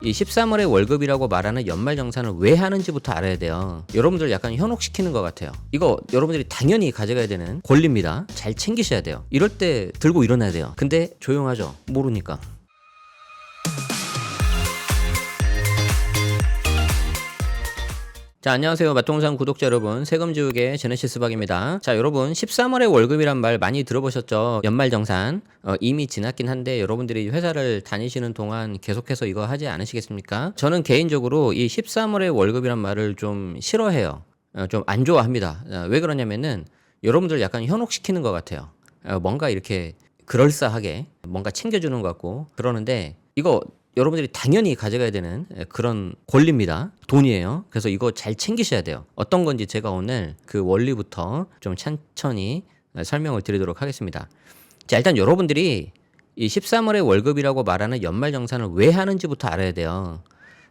이 13월의 월급이라고 말하는 연말정산을 왜 하는지부터 알아야 돼요. 여러분들 약간 현혹시키는 것 같아요. 이거 여러분들이 당연히 가져가야 되는 권리입니다. 잘 챙기셔야 돼요. 이럴 때 들고 일어나야 돼요. 근데 조용하죠. 모르니까. 자, 안녕하세요. 맛동산 구독자 여러분. 세금지우개 제네시스 박입니다. 자, 여러분 13월의 월급이란 말 많이 들어보셨죠? 연말정산. 이미 지났긴 한데 여러분들이 회사를 다니시는 동안 계속해서 이거 하지 않으시겠습니까? 저는 개인적으로 이 13월의 월급이란 말을 좀 싫어해요. 좀 안 좋아합니다. 왜 그러냐면은 여러분들 약간 현혹시키는 것 같아요. 뭔가 이렇게 그럴싸하게 뭔가 챙겨주는 것 같고 그러는데 이거 여러분들이 당연히 가져가야 되는 그런 권리입니다. 돈이에요. 그래서 이거 잘 챙기셔야 돼요. 어떤 건지 제가 오늘 그 원리부터 좀 천천히 설명을 드리도록 하겠습니다. 자, 일단 여러분들이 이 13월의 월급이라고 말하는 연말정산을 왜 하는지부터 알아야 돼요.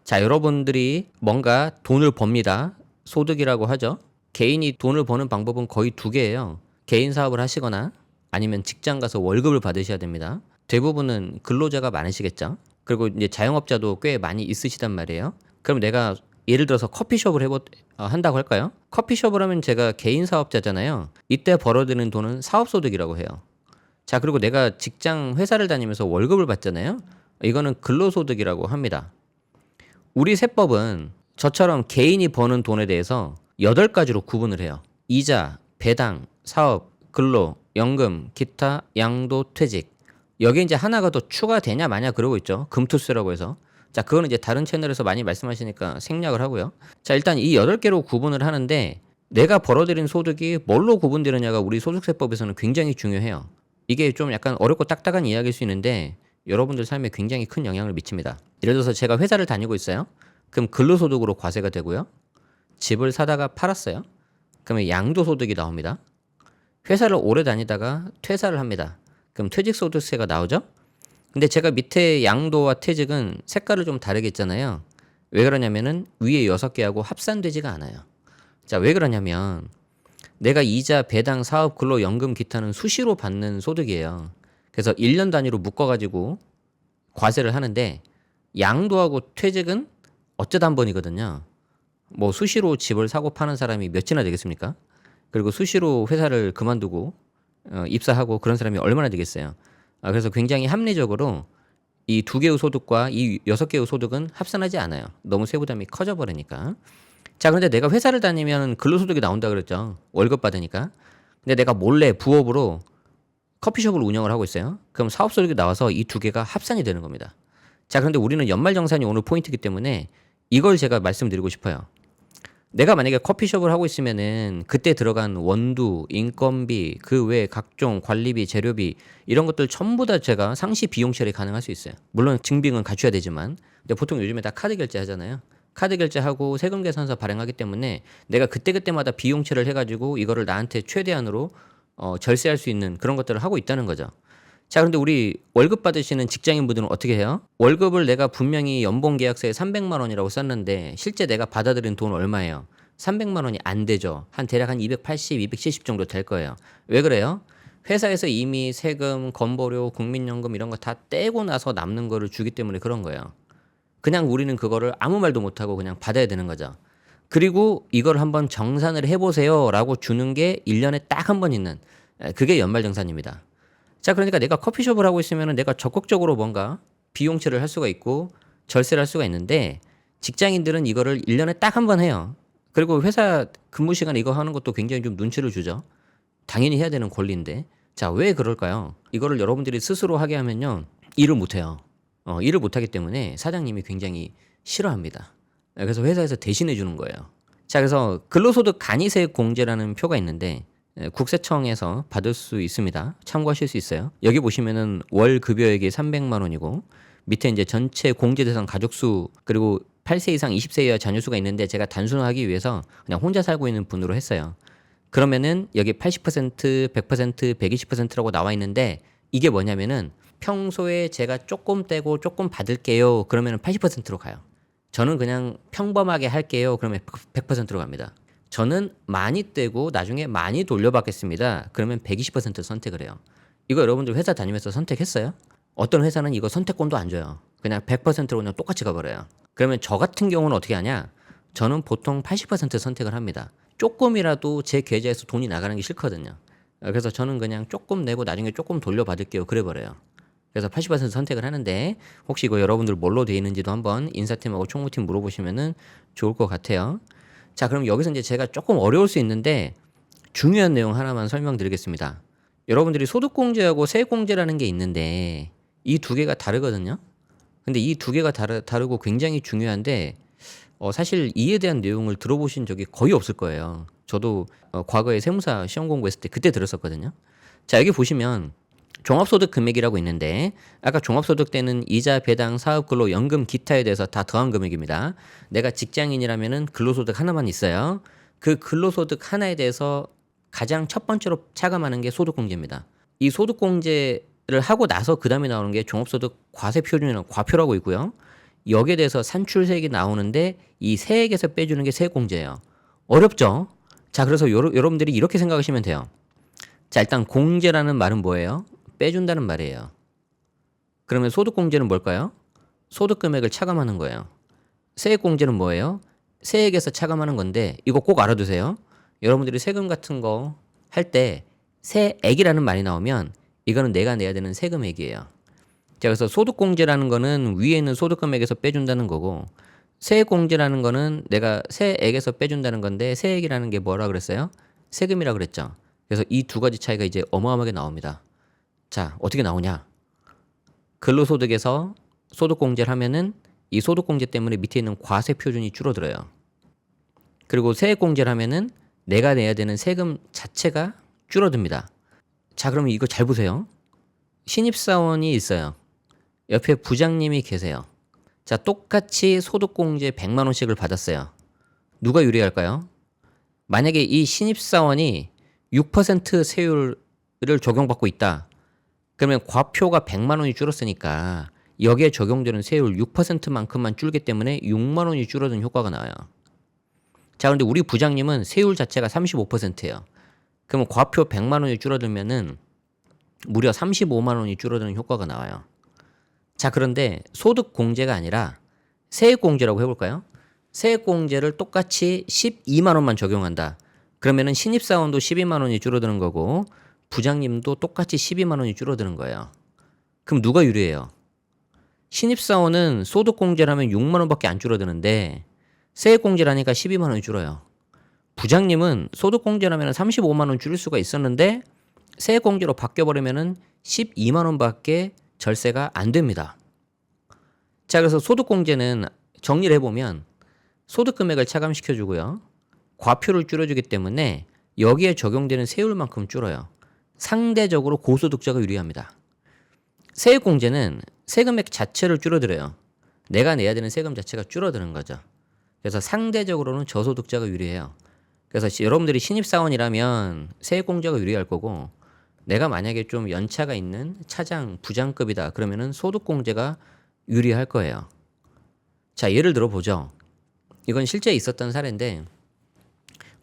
자, 여러분들이 뭔가 돈을 법니다. 소득이라고 하죠. 개인이 돈을 버는 방법은 거의 두 개예요. 개인 사업을 하시거나 아니면 직장 가서 월급을 받으셔야 됩니다. 대부분은 근로자가 많으시겠죠. 그리고 이제 자영업자도 꽤 많이 있으시단 말이에요. 그럼 내가 예를 들어서 커피숍을 한다고 할까요? 커피숍을 하면 제가 개인 사업자잖아요. 이때 벌어들이는 돈은 사업소득이라고 해요. 자, 그리고 내가 직장 회사를 다니면서 월급을 받잖아요. 이거는 근로소득이라고 합니다. 우리 세법은 저처럼 개인이 버는 돈에 대해서 8가지로 구분을 해요. 이자, 배당, 사업, 근로, 연금, 기타, 양도, 퇴직. 여기 이제 하나가 더 추가되냐 마냐 그러고 있죠. 금투세라고 해서. 자, 그거는 이제 다른 채널에서 많이 말씀하시니까 생략을 하고요. 자, 일단 이 8개로 구분을 하는데 내가 벌어들인 소득이 뭘로 구분되느냐가 우리 소득세법에서는 굉장히 중요해요. 이게 좀 약간 어렵고 딱딱한 이야기일 수 있는데 여러분들 삶에 굉장히 큰 영향을 미칩니다. 예를 들어서 제가 회사를 다니고 있어요. 그럼 근로소득으로 과세가 되고요. 집을 사다가 팔았어요. 그러면 양도소득이 나옵니다. 회사를 오래 다니다가 퇴사를 합니다. 그럼 퇴직소득세가 나오죠? 근데 제가 밑에 양도와 퇴직은 색깔을 좀 다르게 했잖아요. 왜 그러냐면은 위에 6개하고 합산되지가 않아요. 자, 왜 그러냐면 내가 이자, 배당, 사업, 근로, 연금, 기타는 수시로 받는 소득이에요. 그래서 1년 단위로 묶어가지고 과세를 하는데 양도하고 퇴직은 어쩌다 한 번이거든요. 뭐 수시로 집을 사고 파는 사람이 몇이나 되겠습니까? 그리고 수시로 회사를 그만두고 입사하고 그런 사람이 얼마나 되겠어요. 그래서 굉장히 합리적으로 이 2개의 소득과 이 6개의 소득은 합산하지 않아요. 너무 세부담이 커져 버리니까. 자, 그런데 내가 회사를 다니면 근로소득이 나온다 그랬죠. 월급 받으니까. 근데 내가 몰래 부업으로 커피숍을 운영을 하고 있어요. 그럼 사업소득이 나와서 이 2개가 합산이 되는 겁니다. 자, 그런데 우리는 연말정산이 오늘 포인트이기 때문에 이걸 제가 말씀드리고 싶어요. 내가 만약에 커피숍을 하고 있으면은 그때 들어간 원두, 인건비, 그 외 각종 관리비, 재료비 이런 것들 전부 다 제가 상시 비용 처리 가능할 수 있어요. 물론 증빙은 갖춰야 되지만 근데 보통 요즘에 다 카드 결제 하잖아요. 카드 결제하고 세금 계산서 발행하기 때문에 내가 그때그때마다 비용 처리를 해가지고 이거를 나한테 최대한으로 절세할 수 있는 그런 것들을 하고 있다는 거죠. 자, 그런데 우리 월급 받으시는 직장인분들은 어떻게 해요? 월급을 내가 분명히 연봉계약서에 300만 원이라고 썼는데 실제 내가 받아들인 돈 얼마예요? 300만 원이 안 되죠. 대략 한 280, 270 정도 될 거예요. 왜 그래요? 회사에서 이미 세금, 건보료, 국민연금 이런 거 다 떼고 나서 남는 거를 주기 때문에 그런 거예요. 그냥 우리는 그거를 아무 말도 못하고 그냥 받아야 되는 거죠. 그리고 이걸 한번 정산을 해보세요 라고 주는 게 1년에 딱 한 번 있는 그게 연말정산입니다. 자, 그러니까 내가 커피숍을 하고 있으면 내가 적극적으로 뭔가 비용처리를 할 수가 있고 절세를 할 수가 있는데 직장인들은 이거를 1년에 딱 한 번 해요. 그리고 회사 근무 시간에 이거 하는 것도 굉장히 좀 눈치를 주죠. 당연히 해야 되는 권리인데. 자, 왜 그럴까요? 이거를 여러분들이 스스로 하게 하면요. 일을 못 해요. 일을 못 하기 때문에 사장님이 굉장히 싫어합니다. 그래서 회사에서 대신해 주는 거예요. 자, 그래서 근로소득 간이세액 공제라는 표가 있는데 국세청에서 받을 수 있습니다. 참고하실 수 있어요. 여기 보시면은 월 급여액이 300만 원이고 밑에 이제 전체 공제 대상 가족 수 그리고 8세 이상 20세 이하 자녀 수가 있는데 제가 단순화하기 위해서 그냥 혼자 살고 있는 분으로 했어요. 그러면은 여기 80%, 100%, 120%라고 나와 있는데 이게 뭐냐면은 평소에 제가 조금 떼고 조금 받을게요. 그러면은 80%로 가요. 저는 그냥 평범하게 할게요. 그러면 100%로 갑니다. 저는 많이 떼고 나중에 많이 돌려받겠습니다. 그러면 120% 선택을 해요. 이거 여러분들 회사 다니면서 선택했어요? 어떤 회사는 이거 선택권도 안 줘요. 그냥 100%로 그냥 똑같이 가버려요. 그러면 저 같은 경우는 어떻게 하냐? 저는 보통 80% 선택을 합니다. 조금이라도 제 계좌에서 돈이 나가는 게 싫거든요. 그래서 저는 그냥 조금 내고 나중에 조금 돌려받을게요. 그래 버려요. 그래서 80% 선택을 하는데 혹시 이거 여러분들 뭘로 돼 있는지도 한번 인사팀하고 총무팀 물어보시면은 좋을 것 같아요. 자, 그럼 여기서 이제 제가 조금 어려울 수 있는데 중요한 내용 하나만 설명드리겠습니다. 여러분들이 소득공제하고 세액공제라는 게 있는데 이 두 개가 다르거든요. 근데 이 두 개가 다르고 굉장히 중요한데 사실 이에 대한 내용을 들어보신 적이 거의 없을 거예요. 저도 과거에 세무사 시험 공부했을 때 그때 들었었거든요. 자, 여기 보시면 종합소득 금액이라고 있는데 아까 종합소득 때는 이자, 배당, 사업근로, 연금, 기타에 대해서 다 더한 금액입니다. 내가 직장인이라면은 근로소득 하나만 있어요. 그 근로소득 하나에 대해서 가장 첫 번째로 차감하는 게 소득공제입니다. 이 소득공제를 하고 나서 그 다음에 나오는 게 종합소득 과세표준이나 과표라고 있고요. 여기에 대해서 산출세액이 나오는데 이 세액에서 빼주는 게 세액공제예요. 어렵죠? 자, 그래서 여러분들이 이렇게 생각하시면 돼요. 자, 일단 공제라는 말은 뭐예요? 빼준다는 말이에요. 그러면 소득공제는 뭘까요? 소득금액을 차감하는 거예요. 세액공제는 뭐예요? 세액에서 차감하는 건데 이거 꼭 알아두세요. 여러분들이 세금 같은 거 할 때 세액이라는 말이 나오면 이거는 내가 내야 되는 세금액이에요. 자, 그래서 소득공제라는 거는 위에 있는 소득금액에서 빼준다는 거고 세액공제라는 거는 내가 세액에서 빼준다는 건데 세액이라는 게 뭐라 그랬어요? 세금이라 그랬죠. 그래서 이 두 가지 차이가 이제 어마어마하게 나옵니다. 자, 어떻게 나오냐? 근로소득에서 소득공제를 하면은 이 소득공제 때문에 밑에 있는 과세 표준이 줄어들어요. 그리고 세액공제를 하면은 내가 내야 되는 세금 자체가 줄어듭니다. 자, 그러면 이거 잘 보세요. 신입사원이 있어요. 옆에 부장님이 계세요. 자, 똑같이 소득공제 100만 원씩을 받았어요. 누가 유리할까요? 만약에 이 신입사원이 6% 세율을 적용받고 있다. 그러면 과표가 100만 원이 줄었으니까 여기에 적용되는 세율 6%만큼만 줄기 때문에 6만 원이 줄어든 효과가 나와요. 자, 그런데 우리 부장님은 세율 자체가 35%예요. 그러면 과표 100만 원이 줄어들면은 무려 35만 원이 줄어드는 효과가 나와요. 자, 그런데 소득공제가 아니라 세액공제라고 해볼까요? 세액공제를 똑같이 12만 원만 적용한다. 그러면은 신입사원도 12만 원이 줄어드는 거고 부장님도 똑같이 12만 원이 줄어드는 거예요. 그럼 누가 유리해요? 신입사원은 소득공제를 하면 6만 원밖에 안 줄어드는데 세액공제를 하니까 12만 원이 줄어요. 부장님은 소득공제를 하면 35만 원 줄일 수가 있었는데 세액공제로 바뀌어버리면 12만 원밖에 절세가 안 됩니다. 자, 그래서 소득공제는 정리를 해보면 소득금액을 차감시켜주고요. 과표를 줄여주기 때문에 여기에 적용되는 세율만큼 줄어요. 상대적으로 고소득자가 유리합니다. 세액공제는 세금액 자체를 줄어들어요. 내가 내야 되는 세금 자체가 줄어드는 거죠. 그래서 상대적으로는 저소득자가 유리해요. 그래서 여러분들이 신입사원이라면 세액공제가 유리할 거고 내가 만약에 좀 연차가 있는 차장, 부장급이다 그러면은 소득공제가 유리할 거예요. 자, 예를 들어 보죠. 이건 실제 있었던 사례인데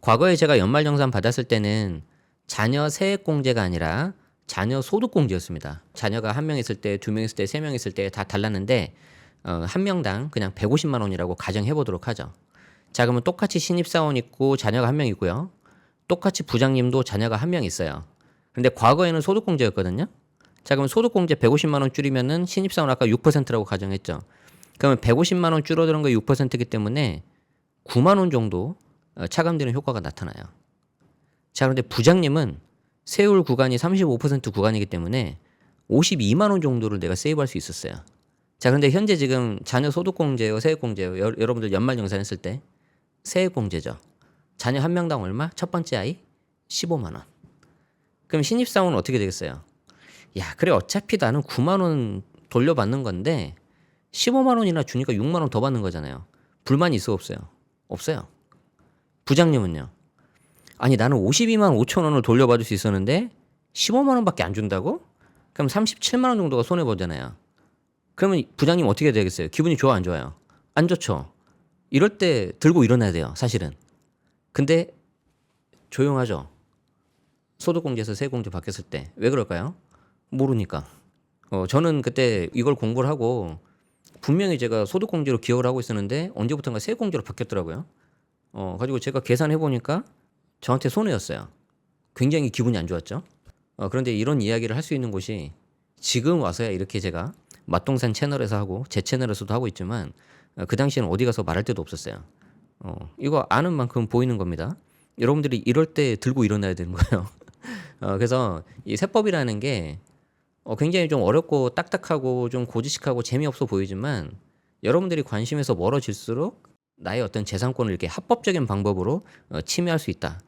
과거에 제가 연말정산 받았을 때는 자녀 세액공제가 아니라 자녀 소득공제였습니다. 자녀가 한 명 있을 때, 두 명 있을 때, 세 명 있을 때 다 달랐는데 한 명당 그냥 150만 원이라고 가정해 보도록 하죠. 자, 그러면 똑같이 신입사원 있고 자녀가 한 명 있고요. 똑같이 부장님도 자녀가 한 명 있어요. 근데 과거에는 소득공제였거든요. 자, 그럼 소득공제 150만 원 줄이면은 신입사원 아까 6%라고 가정했죠. 그러면 150만 원 줄어드는 거 6%이기 때문에 9만 원 정도 차감되는 효과가 나타나요. 자, 그런데 부장님은 세율 구간이 35% 구간이기 때문에 52만 원 정도를 내가 세이브할 수 있었어요. 자, 그런데 현재 지금 자녀 소득공제요, 세액공제요. 여러분들 연말정산했을 때 세액공제죠. 자녀 한 명당 얼마? 첫 번째 아이 15만 원. 그럼 신입사원은 어떻게 되겠어요? 야, 그래 어차피 나는 9만 원 돌려받는 건데 15만 원이나 주니까 6만 원 더 받는 거잖아요. 불만이 있어 없어요? 없어요. 부장님은요? 아니 나는 52만 5천 원을 돌려받을 수 있었는데 15만 원밖에 안 준다고? 그럼 37만 원 정도가 손해보잖아요. 그러면 부장님 어떻게 되겠어요? 기분이 좋아 안 좋아요? 안 좋죠. 이럴 때 들고 일어나야 돼요 사실은. 근데 조용하죠. 소득공제에서 세액공제 바뀌었을 때. 왜 그럴까요? 모르니까. 저는 그때 이걸 공부를 하고 분명히 제가 소득공제로 기여를 하고 있었는데 언제부턴가 세액공제로 바뀌었더라고요. 가지고 제가 계산해 보니까 저한테 손해였어요. 굉장히 기분이 안 좋았죠. 그런데 이런 이야기를 할 수 있는 곳이 지금 와서야 이렇게 제가 맛동산 채널에서 하고 제 채널에서도 하고 있지만 그 당시에는 어디 가서 말할 데도 없었어요. 이거 아는 만큼 보이는 겁니다. 여러분들이 이럴 때 들고 일어나야 되는 거예요. 그래서 이 세법이라는 게 굉장히 좀 어렵고 딱딱하고 좀 고지식하고 재미없어 보이지만 여러분들이 관심에서 멀어질수록 나의 어떤 재산권을 이렇게 합법적인 방법으로 침해할 수 있다.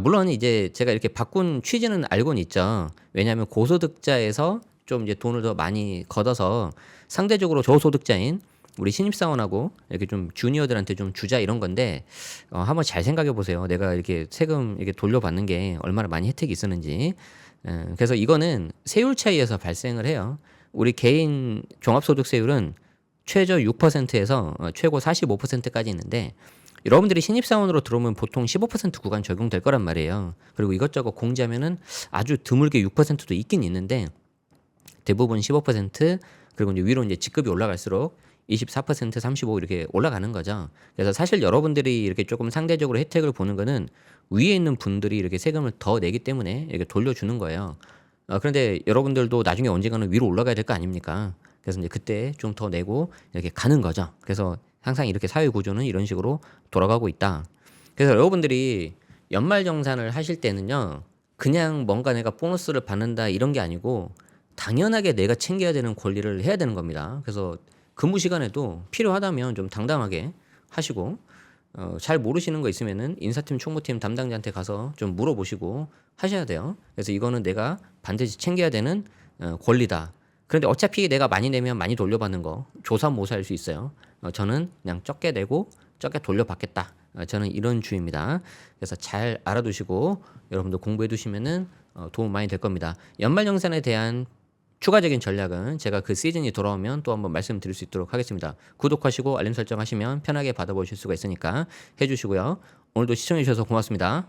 물론 이제 제가 이렇게 바꾼 취지는 알고는 있죠. 왜냐하면 고소득자에서 좀 이제 돈을 더 많이 걷어서 상대적으로 저소득자인 우리 신입사원하고 이렇게 좀 주니어들한테 좀 주자 이런 건데 한번 잘 생각해 보세요. 내가 이렇게 세금 이렇게 돌려받는 게 얼마나 많이 혜택이 있었는지. 그래서 이거는 세율 차이에서 발생을 해요. 우리 개인 종합소득세율은 최저 6%에서 최고 45%까지 있는데 여러분들이 신입사원으로 들어오면 보통 15% 구간 적용될 거란 말이에요. 그리고 이것저것 공제하면은 아주 드물게 6%도 있긴 있는데 대부분 15% 그리고 이제 위로 이제 직급이 올라갈수록 24%, 35 이렇게 올라가는 거죠. 그래서 사실 여러분들이 이렇게 조금 상대적으로 혜택을 보는 거는 위에 있는 분들이 이렇게 세금을 더 내기 때문에 이렇게 돌려주는 거예요. 그런데 여러분들도 나중에 언젠가는 위로 올라가야 될 거 아닙니까? 그래서 이제 그때 좀 더 내고 이렇게 가는 거죠. 그래서 항상 이렇게 사회 구조는 이런 식으로 돌아가고 있다. 그래서 여러분들이 연말정산을 하실 때는요, 그냥 뭔가 내가 보너스를 받는다 이런 게 아니고 당연하게 내가 챙겨야 되는 권리를 해야 되는 겁니다. 그래서 근무 시간에도 필요하다면 좀 당당하게 하시고 잘 모르시는 거 있으면은 인사팀 총무팀 담당자한테 가서 좀 물어보시고 하셔야 돼요. 그래서 이거는 내가 반드시 챙겨야 되는 권리다. 그런데 어차피 내가 많이 내면 많이 돌려받는 거 조삼모사일 수 있어요. 저는 그냥 적게 내고 적게 돌려받겠다. 저는 이런 주의입니다. 그래서 잘 알아두시고 여러분도 공부해 두시면은 도움 많이 될 겁니다. 연말정산에 대한 추가적인 전략은 제가 그 시즌이 돌아오면 또 한번 말씀드릴 수 있도록 하겠습니다. 구독하시고 알림 설정하시면 편하게 받아보실 수가 있으니까 해주시고요. 오늘도 시청해주셔서 고맙습니다.